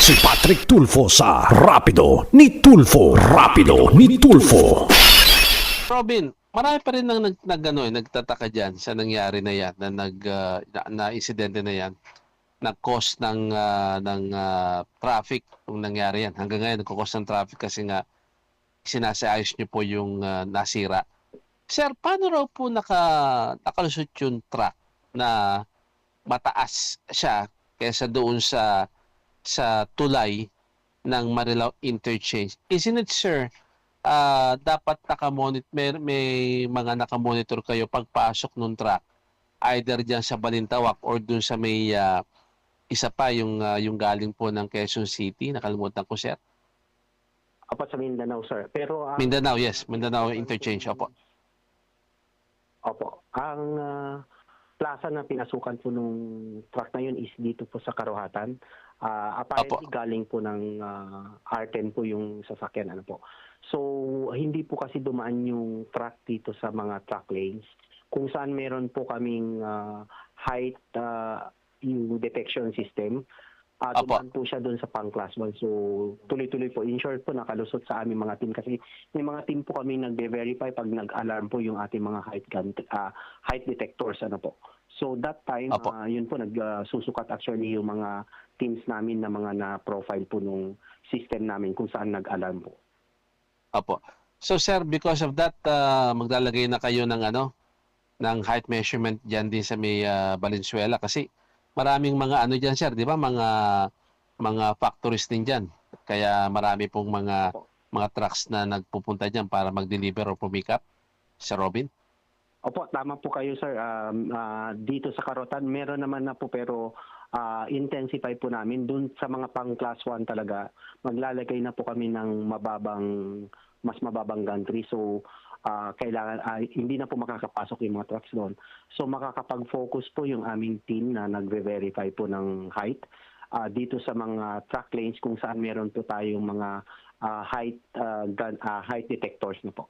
Si Patrick Tulfo sa Rapido ni Tulfo. Rapido ni Tulfo. Robin, marami pa rin nagtataka diyan sa nangyari na 'yan na insidente na 'yan. Nag-cause ng traffic nung nangyari 'yan. Hanggang ngayon nagko-cause ng traffic kasi nga sinasaayos niyo po yung nasira. Sir, paano raw po nakalusot yung truck na mataas siya kaysa doon sa tulay ng Marilao Interchange? Isn't it, sir, dapat may mga nakamonitor kayo pagpasok ng truck, either dyan sa Balintawak or doon sa may isa pa yung galing po ng Quezon City, nakalimutan ko, sir. Apat sa Mindanao, sir. Pero Mindanao, yes. Mindanao Interchange, opo. Opo. Ang plaza na pinasukan po nung truck na yun is dito po sa Karuhatan. Apparently galing po ng R10 po yung sasakyan. Ano po. So, hindi po kasi dumaan yung truck dito sa mga truck lanes. Kung saan meron po kaming height yung detection system. Dumaan po siya doon sa pang class 1. So, tuloy-tuloy po. In short po, nakalusot sa aming mga team. Kasi may mga team po kami nagbe-verify pag nag-alarm po yung ating mga height detectors. Ano po. So, that time, yun po, nagsusukat actually yung mga teams namin na mga na-profile po nung system namin kung saan nag-alarm po. Opo. So, sir, because of that, maglalagay na kayo ng height measurement dyan din sa may Valenzuela kasi maraming mga dyan, sir, di ba? Mga factories din dyan. Kaya marami pong mga trucks na nagpupunta dyan para mag-deliver o pumick up. Sir Robin? Opo, tama po kayo, sir. Dito sa Karuhatan, meron naman na po pero intensify po namin. Doon sa mga pang class 1 talaga, maglalagay na po kami ng mas mababang gantry. So, kailangan hindi na po makakapasok yung mga trucks doon. So makakapag-focus po yung aming team na nagve-verify po ng height dito sa mga truck lanes kung saan meron po tayong mga height detectors na po.